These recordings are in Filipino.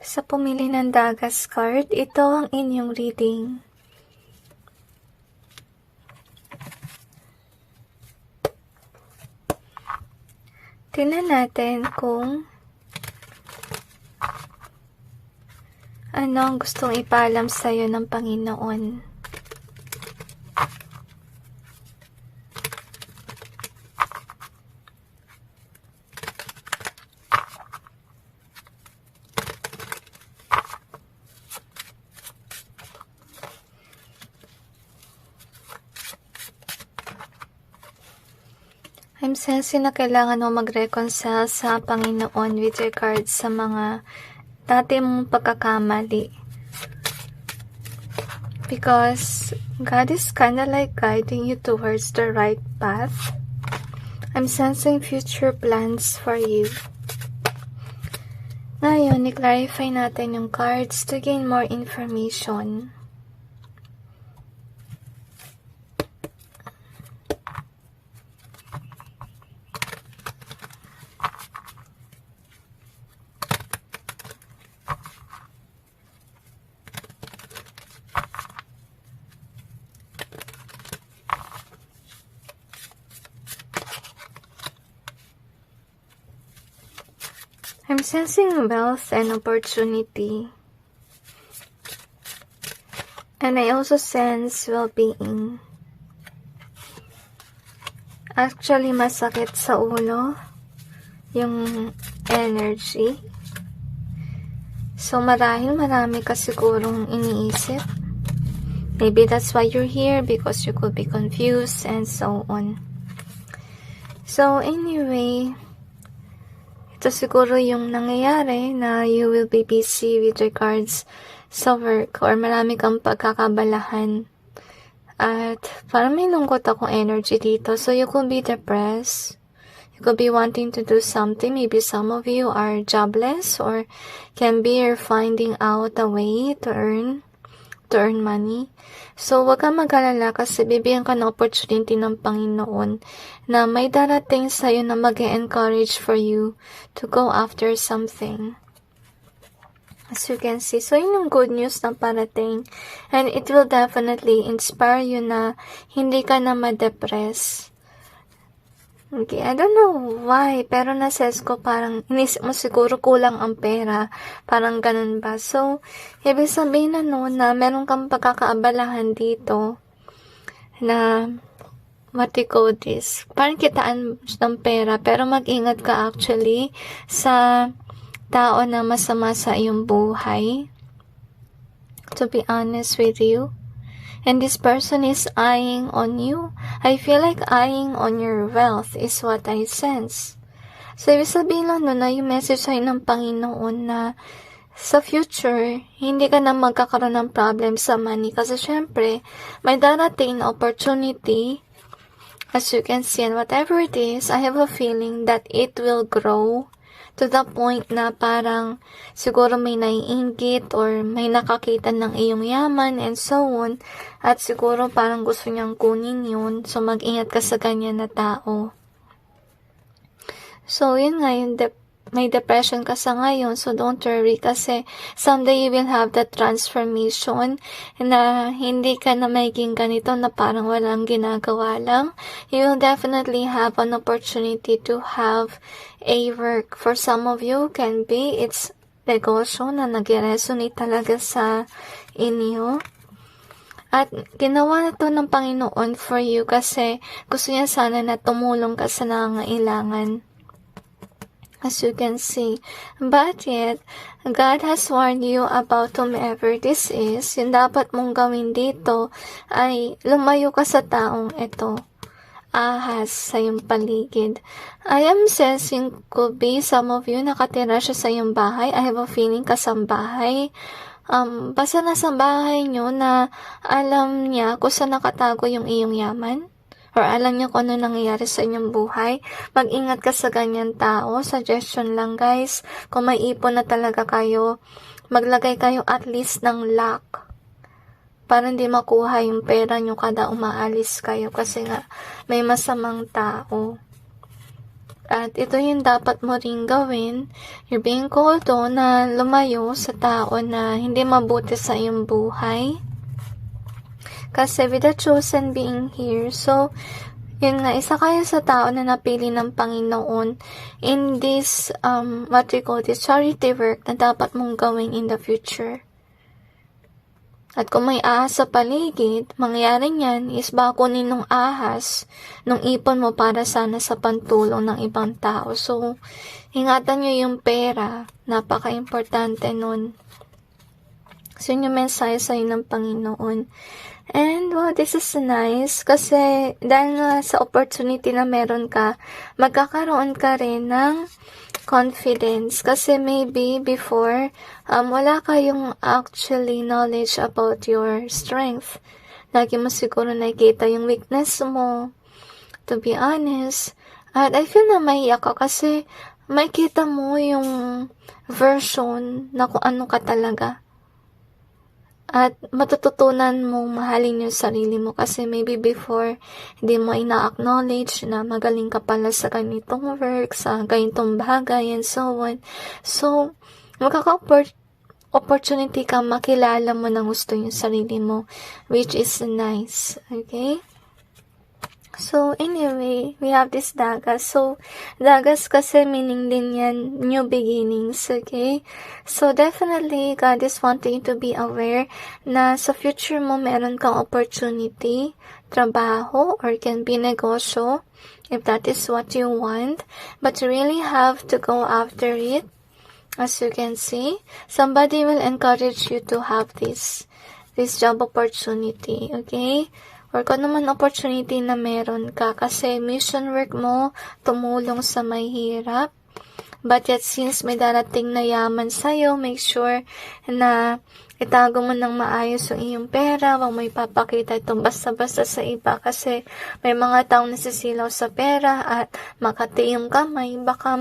Sa pumili ng Dagas card, ito ang inyong reading. Tingnan natin kung ano ang gustong ipaalam sa'yo ng Panginoon. I'm sensing na kailangan mo mag-reconcile sa Panginoon with regards sa mga dati mong pagkakamali. Because God is kinda like guiding you towards the right path. I'm sensing future plans for you. Ngayon, i-clarify natin yung cards to gain more information. I'm sensing wealth and opportunity. And I also sense well-being. Actually, masakit sa ulo yung energy. So, marami ka sigurong iniisip. Maybe that's why you're here, because you could be confused and so on. So, anyway, ito siguro yung nangyayari na you will be busy with regards sa work or marami kang pagkakabalahan. At parang may lungkot akong energy dito. So you could be depressed. You could be wanting to do something. Maybe some of you are jobless or can be you're finding out a way to earn money. So, wag kang mag-alala kasi bibigyan ka ng opportunity ng Panginoon na may darating sa'yo na mag-encourage for you to go after something. As you can see. So, yun yung good news na parating. And it will definitely inspire you na hindi ka na ma-depress. Okay, I don't know why, pero na-sense ko parang inisip mo siguro kulang ang pera, parang ganun ba. So, ibig sabihin na meron kang pagkakaabalahan dito na what you call this, parang kitaan ng pera, pero mag-ingat ka actually sa tao na masama sa iyong buhay. To be honest with you. And this person is eyeing on you. I feel like eyeing on your wealth is what I sense. So, ibig sabihin lang na yung message sa'yo ng Panginoon na sa future, hindi ka na magkakaroon ng problem sa money. Kasi syempre, may darating na opportunity. As you can see, and whatever it is, I have a feeling that it will grow to the point na parang siguro may naiinggit or may nakakita ng iyong yaman and so on. At siguro parang gusto niyang kunin yun. So, mag-ingat ka sa ganyan na tao. So, yun nga, may depression ka sa ngayon. So, don't worry kasi someday you will have that transformation na hindi ka na magiging ganito na parang walang ginagawa lang. You will definitely have an opportunity to have a work. For some of you, can be it's negosyo na nag-resonate talaga sa inyo. At ginawa na to ng Panginoon for you kasi gusto niya sana na tumulong ka sa nangangailangan. As you can see. But yet, God has warned you about whomever this is. Yung dapat mong gawin dito ay lumayo ka sa taong ito. Ahas sa iyong paligid. I am sensing could be some of you nakatira siya sa iyong bahay. I have a feeling kasambahay. Basta nasa bahay nyo na alam niya kung saan nakatago yung iyong yaman. Or alam niyo kung ano nangyayari sa inyong buhay. Mag-ingat ka sa ganyan tao. Suggestion lang guys. Kung may ipon na talaga kayo, maglagay kayo at least ng lock. Para hindi makuha yung pera nyo kada umaalis kayo. Kasi nga, may masamang tao. At ito yung dapat mo ring gawin. You're being called on na lumayo sa tao na hindi mabuti sa iyong buhay. Kasi with the chosen being here, so, yun nga, isa kayo sa tao na napili ng Panginoon in this, what we call this, charity work na dapat mong gawin in the future. At kung may ahas sa paligid, mangyayari niyan is bakunin ng ahas nung ipon mo para sana sa pantulong ng ibang tao. So, ingatan nyo yung pera. Napaka-importante nun. So, yun yung mensahe sa'yo ng Panginoon. And, wow, this is nice. Kasi, dahil nga sa opportunity na meron ka, magkakaroon ka rin ng confidence. Kasi maybe before, wala kayong actually knowledge about your strength. Lagi mo siguro nakikita yung weakness mo, to be honest. At I feel na maiyak ka kasi makikita mo yung version na kung ano ka talaga. At matututunan mong mahalin yung sarili mo kasi maybe before, hindi mo ina-acknowledge na magaling ka pala sa ganitong work, sa ganitong bagay, and so on. So, opportunity ka makilala mo ng gusto yung sarili mo, which is nice. Okay? So, anyway, we have this dagas. So, dagas kasi meaning din yan, new beginnings, okay? So, definitely, God is wanting to be aware na sa future mo meron kang opportunity, trabaho, or can be negosyo, if that is what you want. But you really have to go after it. As you can see, somebody will encourage you to have this job opportunity, okay? Or kung naman opportunity na meron ka kasi mission work mo, tumulong sa may hirap. But yet, since may darating na yaman sa'yo, make sure na itago mo ng maayos yung iyong pera, huwag mo ipapakita itong basta-basta sa iba kasi may mga taong nasisilaw sa pera at makati yung kamay, baka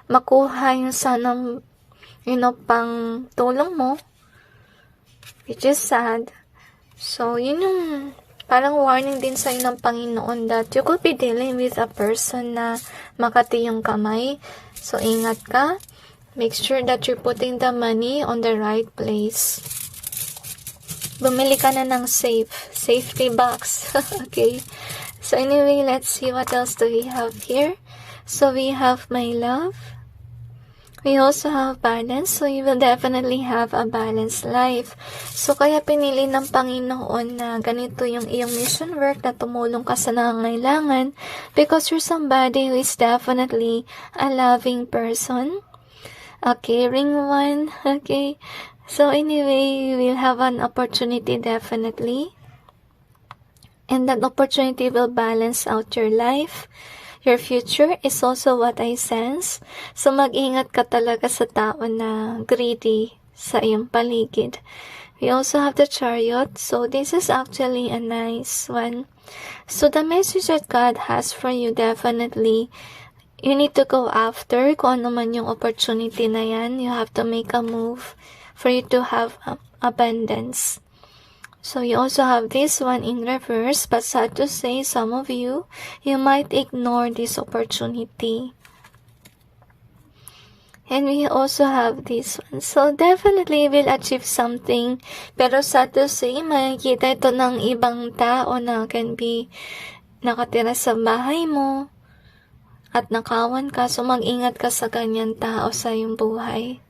makuha yung sanang pang tulong mo, which is sad. So, yun yung parang warning din sa'yo ng Panginoon that you could be dealing with a person na makati yung kamay. So, ingat ka. Make sure that you're putting the money on the right place. Bumili ka na ng safety box. Okay. So, anyway, let's see what else do we have here. So, we have my love. We also have balance, so you will definitely have a balanced life. So, kaya pinili ng Panginoon na ganito yung iyong mission work na tumulong ka sa nangangailangan because you're somebody who is definitely a loving person, a caring one, okay? So, anyway, you will have an opportunity definitely. And that opportunity will balance out your life. Your future is also what I sense. So, mag-ingat ka talaga sa tao na greedy sa iyong paligid. We also have the Chariot. So, this is actually a nice one. So, the message that God has for you definitely, you need to go after kung ano man yung opportunity na yan. You have to make a move for you to have abundance. So, you also have this one in reverse, but sad to say, some of you might ignore this opportunity. And we also have this one. So, definitely will achieve something. Pero sad to say, makikita ito ng ibang tao na can be nakatira sa bahay mo at nakawan ka. So, mag-ingat ka sa ganyan tao sa iyong buhay.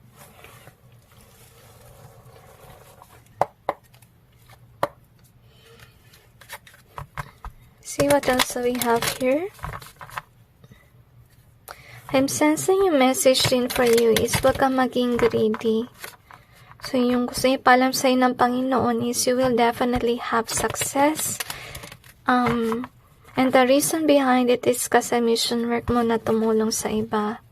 See what else we have here. I'm sensing yung message din for you is wag ka maging greedy. So, yung gusto ipalam sa'yo ng Panginoon is you will definitely have success. And the reason behind it is kasi mission work mo na tumulong sa iba.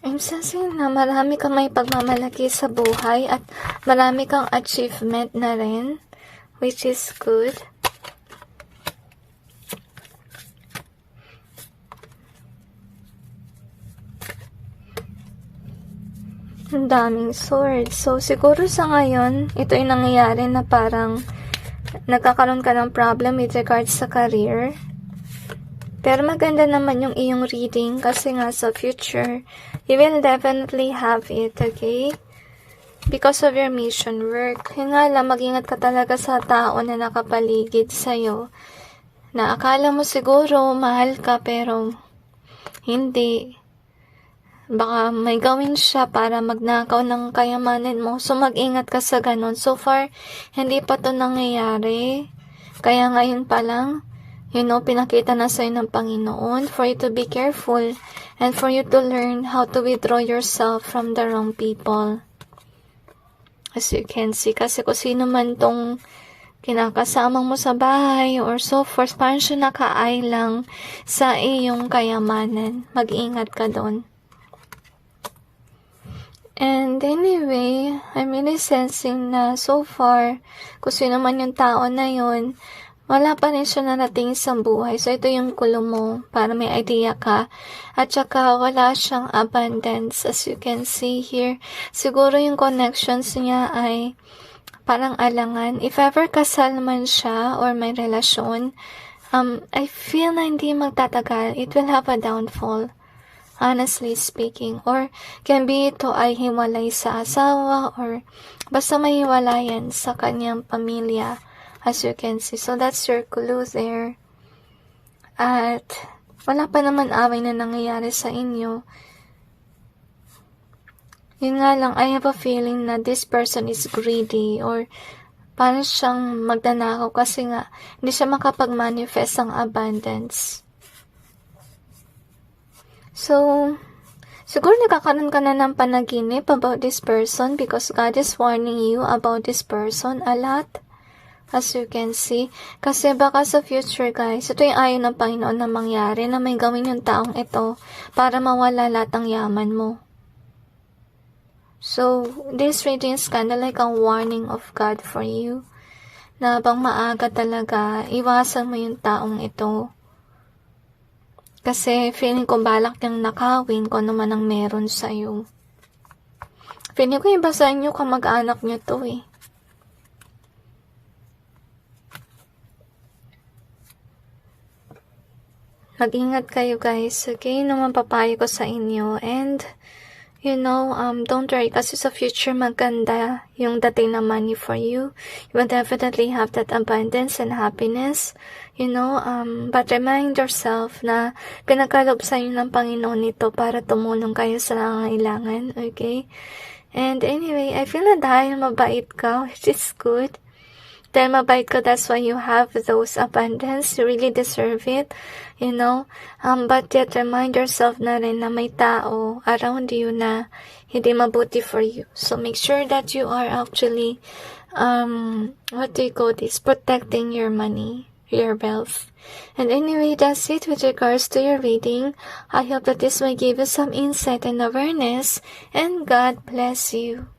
I'm sensing na marami kang may pagmamalaki sa buhay at marami kang achievement na rin, which is good. Ang daming swords. So, siguro sa ngayon, ito yung nangyayari na parang nagkakaroon ka ng problem with regards sa career. Pero maganda naman yung iyong reading kasi nga sa future, you will definitely have it, okay? Because of your mission work. Yun nga lang, mag-ingat ka talaga sa tao na nakapaligid sa'yo. Na akala mo siguro mahal ka pero hindi. Baka may gawin siya para magnakaw ng kayamanan mo. So, mag-ingat ka sa ganun. So far, hindi pa to nangyayari. Kaya ngayon pa lang, pinakita na sa'yo ng Panginoon for you to be careful and for you to learn how to withdraw yourself from the wrong people. As you can see, kasi kung sino man tong kinakasama mo sa bahay or so forth, parang siya naka-eye lang sa iyong kayamanan. Mag-ingat ka doon. And anyway, I'm really sensing na so far, kung sino man yung tao na yun, wala pa rin siya narating sa buhay. So, ito yung kulo mo para may idea ka. At saka, wala siyang abundance. As you can see here, siguro yung connections niya ay parang alangan. If ever kasal man siya or may relasyon, I feel na hindi magtatagal. It will have a downfall. Honestly speaking, or can be ito ay hiwalay sa asawa or basta may hiwalayan sa kanyang pamilya, as you can see. So that's your clue there. At wala pa naman away na nangyayari sa inyo. Yun nga lang, I have a feeling na this person is greedy or parang siyang magnanakaw kasi nga hindi siya makapag-manifest ang abundance. So, siguro nagkakaroon ka na ng panaginip about this person because God is warning you about this person a lot. As you can see. Kasi baka sa future guys, ito yung ayaw ng Panginoon na mangyari na may gawin yung taong ito para mawala lahat ng yaman mo. So, this reading is kind of like a warning of God for you. Na bang maaga talaga, iwasan mo yung taong ito. Kasi feeling ko balak niyang nakawin kung ano man ang meron sa'yo. Feeling ko iba sa inyo kamag-anak niyo to eh. Mag-ingat kayo guys, okay? Naman papayo ko sa inyo. And, don't worry kasi sa future maganda yung dating na money for you. You will definitely have that abundance and happiness. But remind yourself na pinagkaloob sa inyo ng Panginoon nito para tumulong kayo sa nangangailangan, okay? And anyway, I feel na dahil mabait ka, which is good. Dahil mabait ka, that's why you have those abundance. You really deserve it, But yet, remind yourself na rin na may tao around you na hindi mabuti for you. So, make sure that you are actually, protecting your money, your wealth. And anyway, that's it with regards to your reading. I hope that this will give you some insight and awareness. And God bless you.